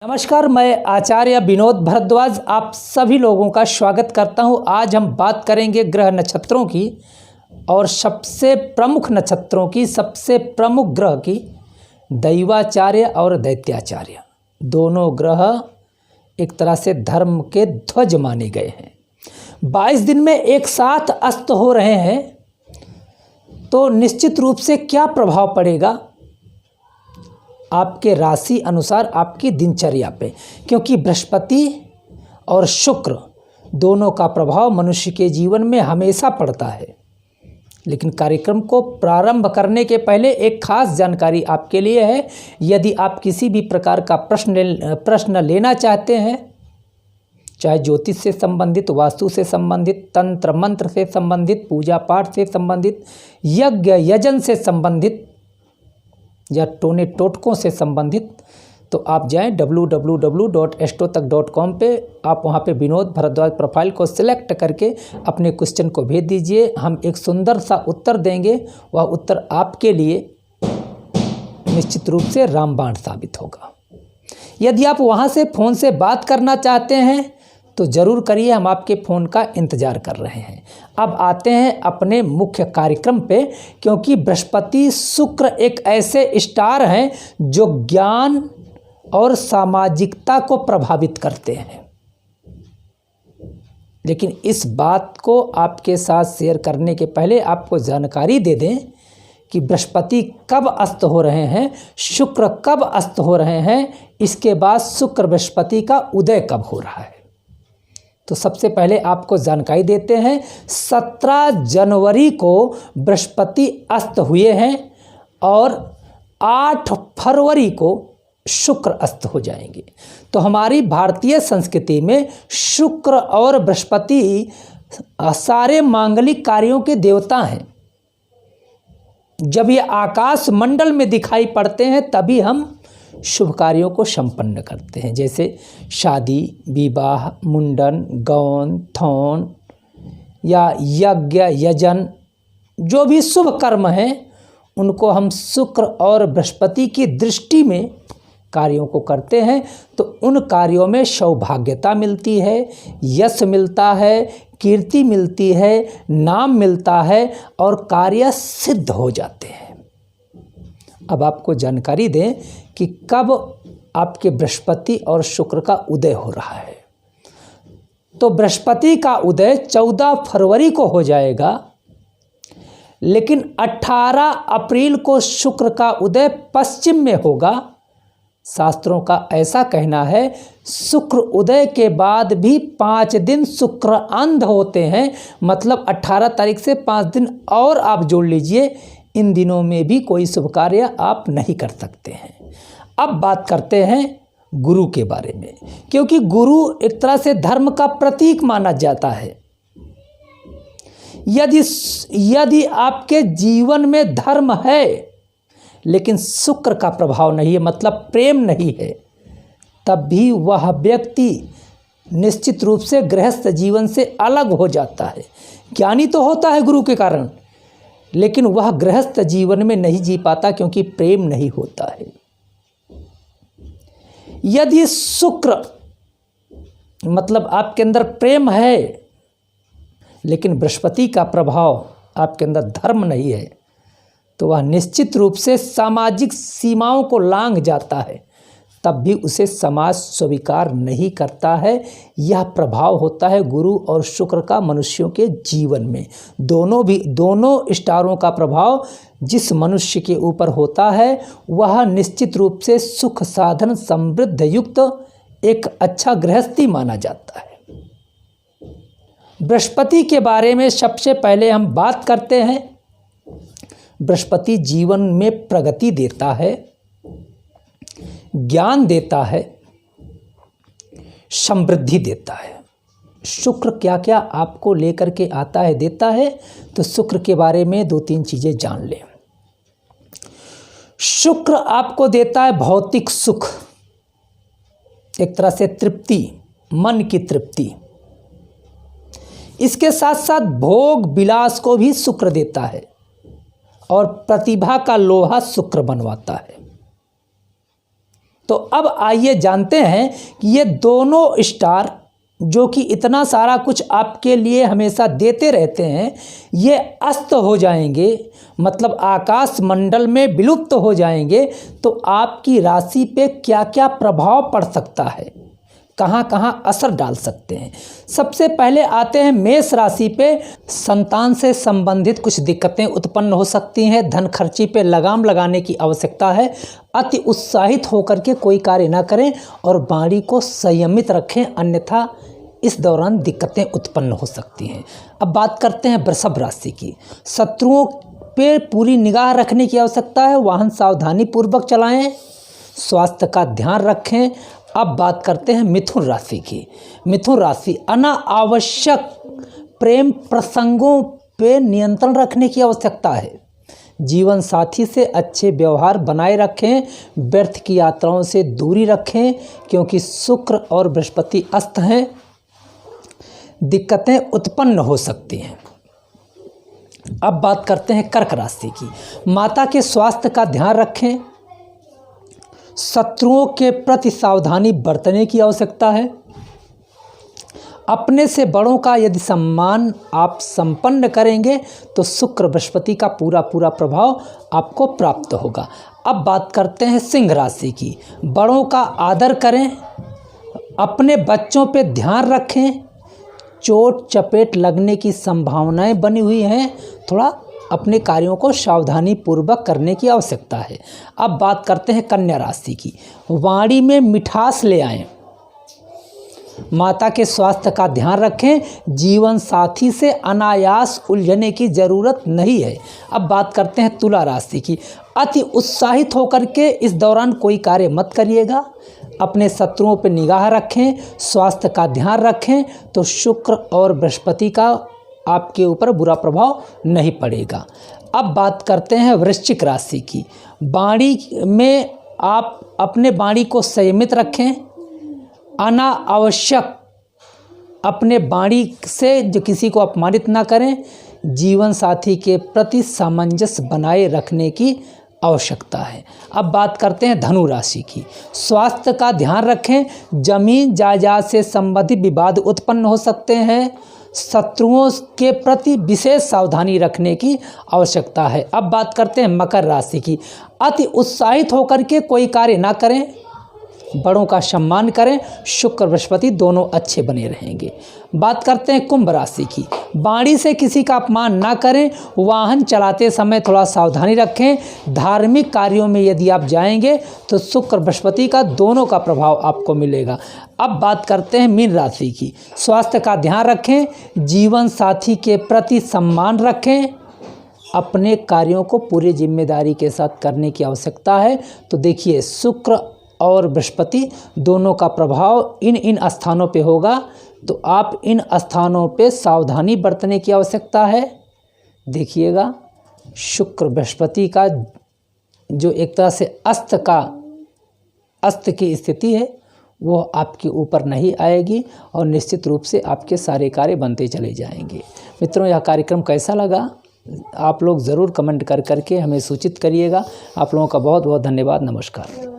नमस्कार, मैं आचार्य विनोद भारद्वाज आप सभी लोगों का स्वागत करता हूं। आज हम बात करेंगे ग्रह नक्षत्रों की और सबसे प्रमुख नक्षत्रों की, सबसे प्रमुख ग्रह की। दैवाचार्य और दैत्याचार्य दोनों ग्रह एक तरह से धर्म के ध्वज माने गए हैं। 22 दिन में एक साथ अस्त हो रहे हैं तो निश्चित रूप से क्या प्रभाव पड़ेगा आपके राशि अनुसार आपकी दिनचर्या पे, क्योंकि बृहस्पति और शुक्र दोनों का प्रभाव मनुष्य के जीवन में हमेशा पड़ता है। लेकिन कार्यक्रम को प्रारंभ करने के पहले एक खास जानकारी आपके लिए है। यदि आप किसी भी प्रकार का प्रश्न लेना चाहते हैं, चाहे ज्योतिष से संबंधित, वास्तु से संबंधित, तंत्र मंत्र से संबंधित, पूजा पाठ से संबंधित, यज्ञ यजन से संबंधित या टोने टोटकों से संबंधित, तो आप जाएं www.astrotak.com पे। आप वहां पे विनोद भारद्वाज प्रोफाइल को सिलेक्ट करके अपने क्वेश्चन को भेज दीजिए। हम एक सुंदर सा उत्तर देंगे। वह उत्तर आपके लिए निश्चित रूप से रामबाण साबित होगा। यदि आप वहां से फ़ोन से बात करना चाहते हैं तो ज़रूर करिए, हम आपके फ़ोन का इंतज़ार कर रहे हैं। अब आते हैं अपने मुख्य कार्यक्रम पे, क्योंकि बृहस्पति शुक्र एक ऐसे स्टार हैं जो ज्ञान और सामाजिकता को प्रभावित करते हैं। लेकिन इस बात को आपके साथ शेयर करने के पहले आपको जानकारी दे दें कि बृहस्पति कब अस्त हो रहे हैं, शुक्र कब अस्त हो रहे हैं, इसके बाद शुक्र बृहस्पति का उदय कब हो रहा है। तो सबसे पहले आपको जानकारी देते हैं। 17 जनवरी को बृहस्पति अस्त हुए हैं और 8 फरवरी को शुक्र अस्त हो जाएंगे। तो हमारी भारतीय संस्कृति में शुक्र और बृहस्पति सारे मांगलिक कार्यों के देवता हैं। जब ये आकाश मंडल में दिखाई पड़ते हैं तभी हम शुभ कार्यों को संपन्न करते हैं, जैसे शादी, विवाह, मुंडन, गौन, थौन या यज्ञ यजन, जो भी शुभ कर्म हैं उनको हम शुक्र और बृहस्पति की दृष्टि में कार्यों को करते हैं। तो उन कार्यों में सौभाग्यता मिलती है, यश मिलता है, कीर्ति मिलती है, नाम मिलता है और कार्य सिद्ध हो जाते हैं। अब आपको जानकारी दें कि कब आपके बृहस्पति और शुक्र का उदय हो रहा है। तो बृहस्पति का उदय 14 फरवरी को हो जाएगा, लेकिन 18 अप्रैल को शुक्र का उदय पश्चिम में होगा। शास्त्रों का ऐसा कहना है, शुक्र उदय के बाद भी 5 दिन शुक्र अंध होते हैं, मतलब 18 तारीख से 5 दिन और आप जोड़ लीजिए। इन दिनों में भी कोई शुभ कार्य आप नहीं कर सकते हैं। अब बात करते हैं गुरु के बारे में, क्योंकि गुरु एक तरह से धर्म का प्रतीक माना जाता है। यदि आपके जीवन में धर्म है लेकिन शुक्र का प्रभाव नहीं है, मतलब प्रेम नहीं है, तब भी वह व्यक्ति निश्चित रूप से गृहस्थ जीवन से अलग हो जाता है। ज्ञानी तो होता है गुरु के कारण, लेकिन वह गृहस्थ जीवन में नहीं जी पाता, क्योंकि प्रेम नहीं होता है। यदि शुक्र मतलब आपके अंदर प्रेम है लेकिन बृहस्पति का प्रभाव आपके अंदर धर्म नहीं है, तो वह निश्चित रूप से सामाजिक सीमाओं को लांघ जाता है, तब भी उसे समाज स्वीकार नहीं करता है। यह प्रभाव होता है गुरु और शुक्र का मनुष्यों के जीवन में। दोनों स्टारों का प्रभाव जिस मनुष्य के ऊपर होता है वह निश्चित रूप से सुख साधन समृद्ध युक्त एक अच्छा गृहस्थी माना जाता है। बृहस्पति के बारे में सबसे पहले हम बात करते हैं। बृहस्पति जीवन में प्रगति देता है, ज्ञान देता है, समृद्धि देता है। शुक्र क्या क्या आपको लेकर के आता है, देता है, तो शुक्र के बारे में 2-3 चीजें जान लें। शुक्र आपको देता है भौतिक सुख, एक तरह से तृप्ति, मन की तृप्ति। इसके साथ साथ भोग विलास को भी शुक्र देता है और प्रतिभा का लोहा शुक्र बनवाता है। तो अब आइए जानते हैं कि ये दोनों स्टार जो कि इतना सारा कुछ आपके लिए हमेशा देते रहते हैं, ये अस्त हो जाएंगे, मतलब आकाश मंडल में विलुप्त हो जाएंगे, तो आपकी राशि पे क्या क्या प्रभाव पड़ सकता है, कहाँ कहाँ असर डाल सकते हैं। सबसे पहले आते हैं मेष राशि पे। संतान से संबंधित कुछ दिक्कतें उत्पन्न हो सकती हैं। धन खर्ची पे लगाम लगाने की आवश्यकता है। अति उत्साहित होकर के कोई कार्य ना करें और वाणी को संयमित रखें, अन्यथा इस दौरान दिक्कतें उत्पन्न हो सकती हैं। अब बात करते हैं वृषभ राशि की। शत्रुओं पे पूरी निगाह रखने की आवश्यकता है। वाहन सावधानी पूर्वक चलाएं, स्वास्थ्य का ध्यान रखें। अब बात करते हैं मिथुन राशि की। मिथुन राशि, अनावश्यक प्रेम प्रसंगों पे नियंत्रण रखने की आवश्यकता है। जीवन साथी से अच्छे व्यवहार बनाए रखें। व्यर्थ की यात्राओं से दूरी रखें, क्योंकि शुक्र और बृहस्पति अस्त हैं, दिक्कतें उत्पन्न हो सकती हैं। अब बात करते हैं कर्क राशि की। माता के स्वास्थ्य का ध्यान रखें। शत्रुओं के प्रति सावधानी बरतने की आवश्यकता है। अपने से बड़ों का यदि सम्मान आप संपन्न करेंगे तो शुक्र बृहस्पति का पूरा प्रभाव आपको प्राप्त होगा। अब बात करते हैं सिंह राशि की। बड़ों का आदर करें, अपने बच्चों पे ध्यान रखें। चोट चपेट लगने की संभावनाएं बनी हुई हैं, थोड़ा अपने कार्यों को सावधानी पूर्वक करने की आवश्यकता है। अब बात करते हैं कन्या राशि की। वाणी में मिठास ले आएं। माता के स्वास्थ्य का ध्यान रखें। जीवन साथी से अनायास उलझने की ज़रूरत नहीं है। अब बात करते हैं तुला राशि की। अति उत्साहित होकर के इस दौरान कोई कार्य मत करिएगा। अपने शत्रुओं पर निगाह रखें, स्वास्थ्य का ध्यान रखें, तो शुक्र और बृहस्पति का आपके ऊपर बुरा प्रभाव नहीं पड़ेगा। अब बात करते हैं वृश्चिक राशि की। वाणी में आप अपने वाणी को संयमित रखें। अनावश्यक अपने वाणी से जो किसी को अपमानित ना करें। जीवन साथी के प्रति सामंजस्य बनाए रखने की आवश्यकता है। अब बात करते हैं धनु राशि की। स्वास्थ्य का ध्यान रखें। जमीन जायदाद से संबंधित विवाद उत्पन्न हो सकते हैं। शत्रुओं के प्रति विशेष सावधानी रखने की आवश्यकता है। अब बात करते हैं मकर राशि की। अति उत्साहित होकर के कोई कार्य ना करें, बड़ों का सम्मान करें। शुक्र बृहस्पति दोनों अच्छे बने रहेंगे। बात करते हैं कुंभ राशि की। वाणी से किसी का अपमान ना करें। वाहन चलाते समय थोड़ा सावधानी रखें। धार्मिक कार्यों में यदि आप जाएंगे तो शुक्र बृहस्पति का दोनों का प्रभाव आपको मिलेगा। अब बात करते हैं मीन राशि की। स्वास्थ्य का ध्यान रखें। जीवन साथी के प्रति सम्मान रखें। अपने कार्यों को पूरी जिम्मेदारी के साथ करने की आवश्यकता है। तो देखिए, शुक्र और बृहस्पति दोनों का प्रभाव इन स्थानों पे होगा, तो आप इन स्थानों पे सावधानी बरतने की आवश्यकता है। देखिएगा, शुक्र बृहस्पति का जो एक तरह से अस्त की स्थिति है वो आपके ऊपर नहीं आएगी और निश्चित रूप से आपके सारे कार्य बनते चले जाएंगे। मित्रों, यह कार्यक्रम कैसा लगा आप लोग ज़रूर कमेंट करके हमें सूचित करिएगा। आप लोगों का बहुत बहुत धन्यवाद। नमस्कार।